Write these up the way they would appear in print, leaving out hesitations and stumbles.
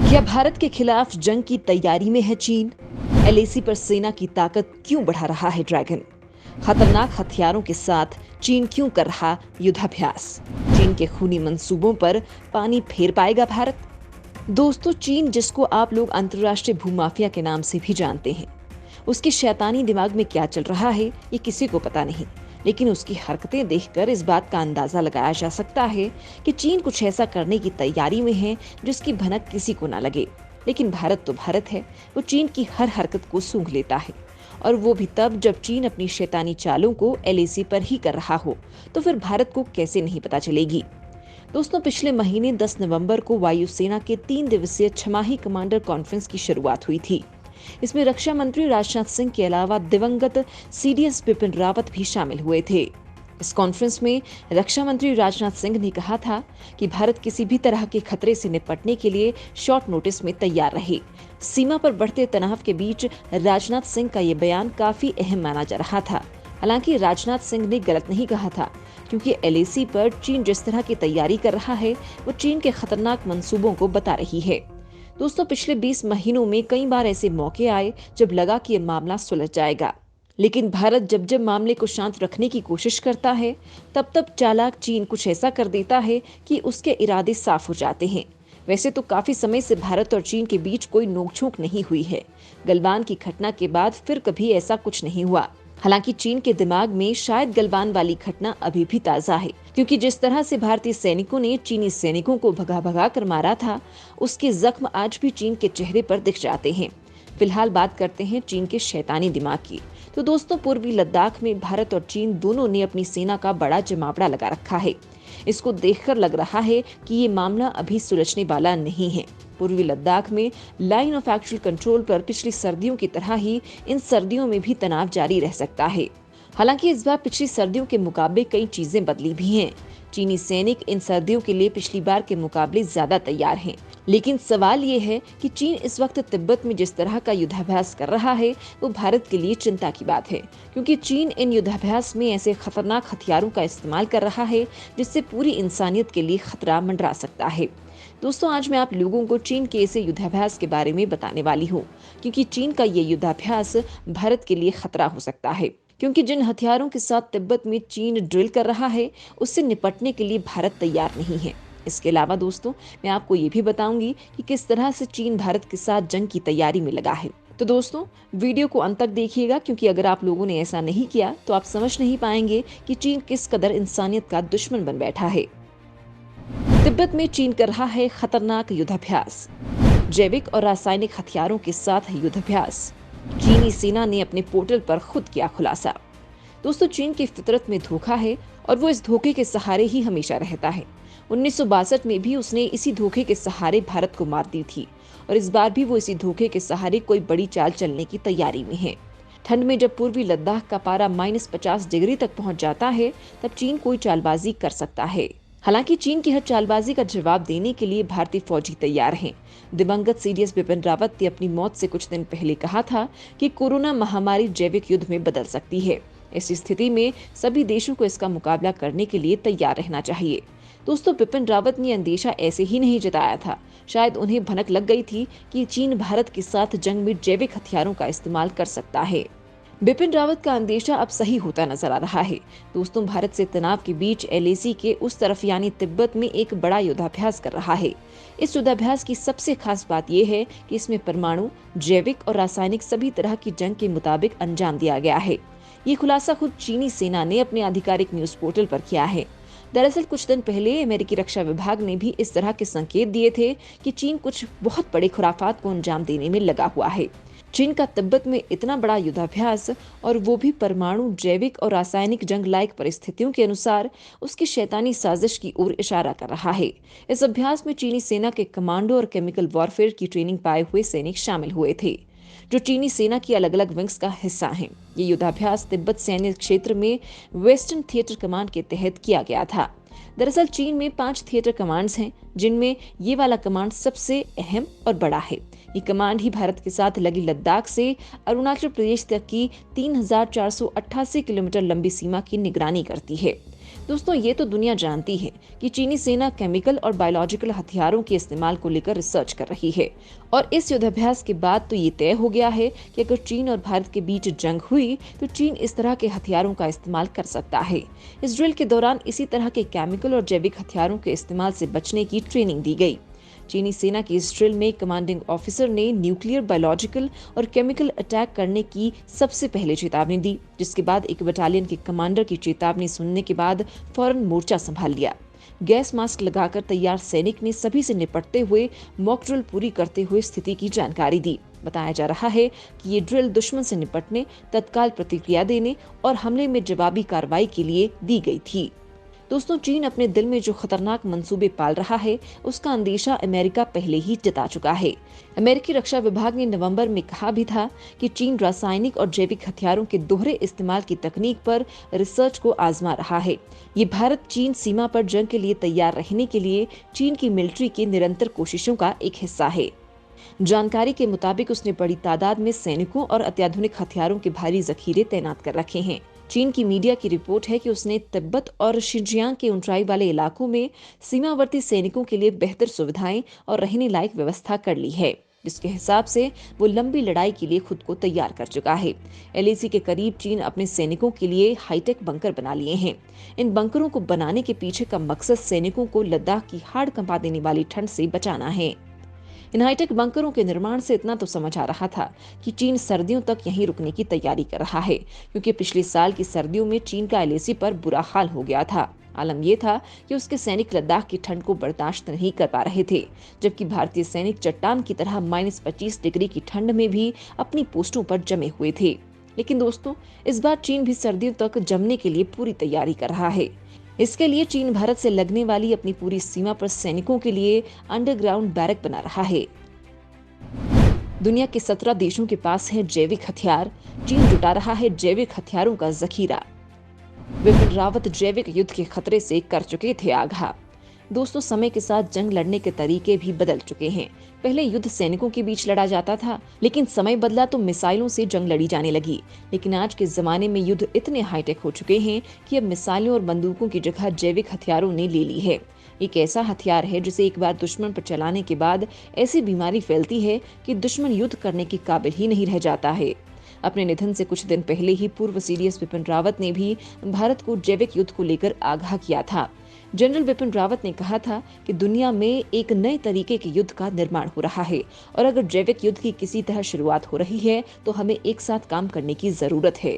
क्या भारत के खिलाफ जंग की तैयारी में है चीन? एलएसी पर सेना की ताकत क्यों बढ़ा रहा है ड्रैगन? खतरनाक हथियारों के साथ चीन क्यों कर रहा युद्धाभ्यास? चीन के खूनी मंसूबों पर पानी फेर पाएगा भारत? दोस्तों, चीन, जिसको आप लोग अंतर्राष्ट्रीय भूमाफिया के नाम से भी जानते हैं, उसके शैतानी दिमाग में क्या चल रहा है ये किसी को पता नहीं। लेकिन उसकी हरकतें देखकर इस बात का अंदाजा लगाया जा सकता है कि चीन कुछ ऐसा करने की तैयारी में है जिसकी भनक किसी को ना लगे। लेकिन भारत तो भारत है, वो चीन की हर हरकत को सूंघ लेता है, और वो भी तब जब चीन अपनी शैतानी चालों को एलएसी पर ही कर रहा हो। तो फिर भारत को कैसे नहीं पता चलेगी। दोस्तों, पिछले महीने 10 नवंबर को वायुसेना के 3 दिवसीय छमाही कमांडर कॉन्फ्रेंस की शुरुआत हुई थी। इसमें रक्षा मंत्री राजनाथ सिंह के अलावा दिवंगत सीडीएस बिपिन रावत भी शामिल हुए थे। इस कॉन्फ्रेंस में रक्षा मंत्री राजनाथ सिंह ने कहा था कि भारत किसी भी तरह के खतरे से निपटने के लिए शॉर्ट नोटिस में तैयार रहे। सीमा पर बढ़ते तनाव के बीच राजनाथ सिंह का ये बयान काफी अहम माना जा रहा था। हालांकि राजनाथ सिंह ने गलत नहीं कहा था, क्योंकि एलएसी पर चीन जिस तरह की तैयारी कर रहा है वो चीन के खतरनाक मंसूबों को बता रही है। दोस्तों, पिछले 20 महीनों में कई बार ऐसे मौके आए जब लगा कि ये मामला सुलझ जाएगा। लेकिन भारत जब जब मामले को शांत रखने की कोशिश करता है, तब तब चालाक चीन कुछ ऐसा कर देता है कि उसके इरादे साफ हो जाते हैं। वैसे तो काफी समय से भारत और चीन के बीच कोई नोकझोंक नहीं हुई है। गलवान की घटना के बाद फिर कभी ऐसा कुछ नहीं हुआ। हालांकि चीन के दिमाग में शायद गलवान वाली घटना अभी भी ताजा है, क्योंकि जिस तरह से भारतीय सैनिकों ने चीनी सैनिकों को भगा भगा कर मारा था, उसके जख्म आज भी चीन के चेहरे पर दिख जाते हैं। फिलहाल बात करते हैं चीन के शैतानी दिमाग की। तो दोस्तों, पूर्वी लद्दाख में भारत और चीन दोनों ने अपनी सेना का बड़ा जमावड़ा लगा रखा है। इसको देखकर लग रहा है कि ये मामला अभी सुलझने वाला नहीं है। पूर्वी लद्दाख में लाइन ऑफ एक्चुअल कंट्रोल पर पिछली सर्दियों की तरह ही इन सर्दियों में भी तनाव जारी रह सकता है। हालांकि इस बार पिछली सर्दियों के मुकाबले कई चीजें बदली भी हैं। चीनी सैनिक इन सर्दियों के लिए पिछली बार के मुकाबले ज्यादा तैयार हैं। लेकिन सवाल ये है कि चीन इस वक्त तिब्बत में जिस तरह का युद्धाभ्यास कर रहा है वो भारत के लिए चिंता की बात है, क्योंकि चीन इन युद्धाभ्यास में ऐसे खतरनाक हथियारों का इस्तेमाल कर रहा है जिससे पूरी इंसानियत के लिए खतरा मंडरा सकता है। दोस्तों, आज मैं आप लोगों को चीन के ऐसे युद्धाभ्यास के बारे में बताने वाली हूँ, क्योंकि चीन का ये युद्धाभ्यास भारत के लिए खतरा हो सकता है। क्योंकि जिन हथियारों के साथ तिब्बत में चीन ड्रिल कर रहा है, उससे निपटने के लिए भारत तैयार नहीं है। इसके अलावा दोस्तों, मैं आपको ये भी बताऊंगी कि किस तरह से चीन भारत के साथ जंग की तैयारी में लगा है। तो दोस्तों, वीडियो को अंत तक देखिएगा, क्योंकि अगर आप लोगों ने ऐसा नहीं किया तो आप समझ नहीं पाएंगे कि चीन किस कदर इंसानियत का दुश्मन बन बैठा है। तिब्बत में चीन कर रहा है खतरनाक युद्धाभ्यास। जैविक और रासायनिक हथियारों के साथ युद्धाभ्यास। चीनी सेना ने अपने पोर्टल पर खुद किया खुलासा। दोस्तों, चीन की फितरत में धोखा है और वो इस धोखे के सहारे ही हमेशा रहता है। 1962 में भी उसने इसी धोखे के सहारे भारत को मार दी थी, और इस बार भी वो इसी धोखे के सहारे कोई बड़ी चाल चलने की तैयारी में है। ठंड में जब पूर्वी लद्दाख का पारा -50 डिग्री तक पहुंच जाता है, तब चीन कोई चालबाजी कर सकता है। हालांकि चीन की हर चालबाजी का जवाब देने के लिए भारतीय फौजी तैयार हैं। दिवंगत सीडीएस बिपिन रावत ने अपनी मौत से कुछ दिन पहले कहा था कि कोरोना महामारी जैविक युद्ध में बदल सकती है। इस स्थिति में सभी देशों को इसका मुकाबला करने के लिए तैयार रहना चाहिए। दोस्तों, बिपिन रावत ने अंदेशा ऐसे ही नहीं जताया था। शायद उन्हें भनक लग गई थी कि चीन भारत के साथ जंग में जैविक हथियारों का इस्तेमाल कर सकता है। बिपिन रावत का अंदेशा अब सही होता नजर आ रहा है। दोस्तों, भारत से तनाव के बीच एलएसी के उस तरफ यानी तिब्बत में एक बड़ा युद्धाभ्यास कर रहा है। इस युद्धाभ्यास की सबसे खास बात यह है कि इसमें परमाणु, जैविक और रासायनिक सभी तरह की जंग के मुताबिक अंजाम दिया गया है। ये खुलासा खुद चीनी सेना ने अपने आधिकारिक न्यूज पोर्टल पर किया है। दरअसल कुछ दिन पहले अमेरिकी रक्षा विभाग ने भी इस तरह के संकेत दिए थे कि चीन कुछ बहुत बड़े खुराफात को अंजाम देने में लगा हुआ है। चीन का तिब्बत में इतना बड़ा युद्धाभ्यास, और वो भी परमाणु, जैविक और रासायनिक जंग लायक परिस्थितियों के अनुसार, उसकी शैतानी साजिश की ओर इशारा कर रहा है। इस अभ्यास में चीनी सेना के कमांडो और केमिकल वॉरफेयर की ट्रेनिंग पाए हुए सैनिक शामिल हुए थे, जो चीनी सेना की अलग अलग विंग्स का हिस्सा हैं। ये युद्धाभ्यास तिब्बत सैन्य क्षेत्र में वेस्टर्न थिएटर कमांड के तहत किया गया था। दरअसल चीन में 5 थिएटर कमांड्स हैं, जिनमें ये वाला कमांड सबसे अहम और बड़ा है। ये कमांड ही भारत के साथ लगी लद्दाख से अरुणाचल प्रदेश तक की 3,488 किलोमीटर लंबी सीमा की निगरानी करती है। दोस्तों, ये तो दुनिया जानती है कि चीनी सेना केमिकल और बायोलॉजिकल हथियारों के इस्तेमाल को लेकर रिसर्च कर रही है। और इस युद्धाभ्यास के बाद तो ये तय हो गया है कि अगर चीन और भारत के बीच जंग हुई तो चीन इस तरह के हथियारों का इस्तेमाल कर सकता है। इस ड्रिल के दौरान इसी तरह के केमिकल और जैविक हथियारों के इस्तेमाल से बचने की ट्रेनिंग दी गई। चीनी सेना की इस ड्रिल में कमांडिंग ऑफिसर ने न्यूक्लियर, बायोलॉजिकल और केमिकल अटैक करने की सबसे पहले चेतावनी दी, जिसके बाद एक बटालियन के कमांडर की चेतावनी सुनने के बाद फौरन मोर्चा संभाल लिया। गैस मास्क लगाकर तैयार सैनिक ने सभी से निपटते हुए मॉक ड्रिल पूरी करते हुए स्थिति की जानकारी दी। बताया जा रहा है कि ये ड्रिल दुश्मन से निपटने, तत्काल प्रतिक्रिया देने और हमले में जवाबी कार्रवाई के लिए दी गई थी। दोस्तों, चीन अपने दिल में जो खतरनाक मंसूबे पाल रहा है, उसका अंदेशा अमेरिका पहले ही जता चुका है। अमेरिकी रक्षा विभाग ने नवंबर में कहा भी था कि चीन रासायनिक और जैविक हथियारों के दोहरे इस्तेमाल की तकनीक पर रिसर्च को आजमा रहा है। ये भारत चीन सीमा पर जंग के लिए तैयार रहने के लिए चीन की मिलिट्री की निरंतर कोशिशों का एक हिस्सा है। जानकारी के मुताबिक उसने बड़ी तादाद में सैनिकों और अत्याधुनिक हथियारों के भारी जखीरे तैनात कर रखे हैं। चीन की मीडिया की रिपोर्ट है कि उसने तिब्बत और शिनजियांग के ऊंचाई वाले इलाकों में सीमावर्ती सैनिकों के लिए बेहतर सुविधाएं और रहने लायक व्यवस्था कर ली है, जिसके हिसाब से वो लंबी लड़ाई के लिए खुद को तैयार कर चुका है। एलएसी के करीब चीन अपने सैनिकों के लिए हाईटेक बंकर बना लिए हैं। इन बंकरों को बनाने के पीछे का मकसद सैनिकों को लद्दाख की हाड़ कंपा देने वाली ठंड से बचाना है। इन हाईटेक बंकरों के निर्माण से इतना तो समझ आ रहा था कि चीन सर्दियों तक यहीं रुकने की तैयारी कर रहा है, क्योंकि पिछले साल की सर्दियों में चीन का एलएसी पर बुरा हाल हो गया था। आलम यह था कि उसके सैनिक लद्दाख की ठंड को बर्दाश्त नहीं कर पा रहे थे, जबकि भारतीय सैनिक चट्टान की तरह -25 डिग्री की ठंड में भी अपनी पोस्टों पर जमे हुए थे। लेकिन दोस्तों, इस बार चीन भी सर्दियों तक जमने के लिए पूरी तैयारी कर रहा है। इसके लिए चीन भारत से लगने वाली अपनी पूरी सीमा पर सैनिकों के लिए अंडरग्राउंड बैरक बना रहा है। दुनिया के 17 देशों के पास है जैविक हथियार। चीन जुटा रहा है जैविक हथियारों का जखीरा। विपिन रावत जैविक युद्ध के खतरे से कर चुके थे आगाह। दोस्तों, समय के साथ जंग लड़ने के तरीके भी बदल चुके हैं। पहले युद्ध सैनिकों के बीच लड़ा जाता था, लेकिन समय बदला तो मिसाइलों से जंग लड़ी जाने लगी। लेकिन आज के जमाने में युद्ध इतने हाईटेक हो चुके हैं कि अब मिसाइलों और बंदूकों की जगह जैविक हथियारों ने ले ली है। एक ऐसा हथियार है जिसे एक बार दुश्मन पर चलाने के बाद ऐसी बीमारी फैलती है कि दुश्मन युद्ध करने के काबिल ही नहीं रह जाता है। अपने निधन से कुछ दिन पहले ही पूर्व सीडीएस विपिन रावत ने भी भारत को जैविक युद्ध को लेकर आगाह किया था। जनरल विपिन रावत ने कहा था कि दुनिया में एक नए तरीके के युद्ध का निर्माण हो रहा है और अगर जैविक युद्ध की किसी तरह शुरुआत हो रही है तो हमें एक साथ काम करने की जरूरत है।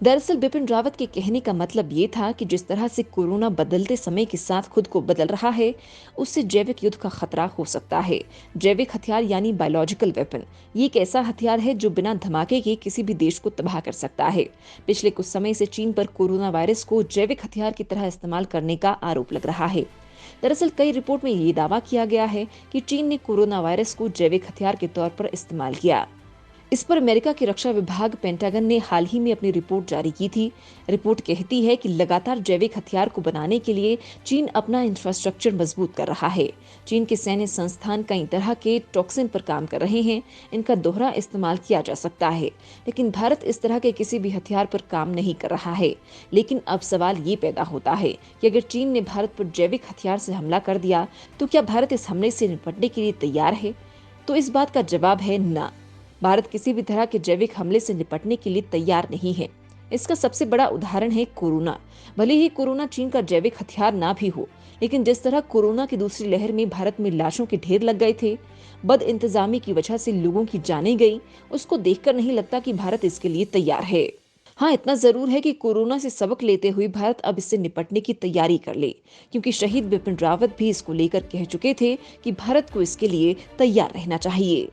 दरअसल बिपिन रावत के कहने का मतलब ये था कि जिस तरह से कोरोना बदलते समय के साथ खुद को बदल रहा है, उससे जैविक युद्ध का खतरा हो सकता है। जैविक हथियार यानी बायोलॉजिकल वेपन, ये एक ऐसा हथियार है जो बिना धमाके के किसी भी देश को तबाह कर सकता है। पिछले कुछ समय से चीन पर कोरोना वायरस को जैविक हथियार की तरह इस्तेमाल करने का आरोप लग रहा है। दरअसल कई रिपोर्ट में ये दावा किया गया है कि चीन ने कोरोना वायरस को जैविक हथियार के तौर पर इस्तेमाल किया। इस पर अमेरिका की रक्षा विभाग पेंटागन ने हाल ही में अपनी रिपोर्ट जारी की थी। रिपोर्ट कहती है कि लगातार जैविक हथियार को बनाने के लिए चीन अपना इंफ्रास्ट्रक्चर मजबूत कर रहा है। चीन के सैन्य संस्थान कई तरह के टॉक्सिन पर काम कर रहे हैं। इनका दोहरा इस्तेमाल किया जा सकता है, लेकिन भारत इस तरह के किसी भी हथियार पर काम नहीं कर रहा है। लेकिन अब सवाल ये पैदा होता है कि अगर चीन ने भारत पर जैविक हथियार से हमला कर दिया तो क्या भारत इस हमले से निपटने के लिए तैयार है? तो इस बात का जवाब है ना। भारत किसी भी तरह के जैविक हमले से निपटने के लिए तैयार नहीं है। इसका सबसे बड़ा उदाहरण है कोरोना। भले ही कोरोना चीन का जैविक हथियार ना भी हो, लेकिन जिस तरह कोरोना की दूसरी लहर में भारत में लाशों के ढेर लग गए थे, बद इंतजामी की वजह से लोगों की जानें गई, उसको देखकर नहीं लगता कि भारत इसके लिए तैयार है। हाँ, इतना जरूर है कि कोरोना से सबक लेते हुए भारत अब इससे निपटने की तैयारी कर ले, क्योंकि शहीद बिपिन रावत भी इसको लेकर कह चुके थे कि भारत को इसके लिए तैयार रहना चाहिए।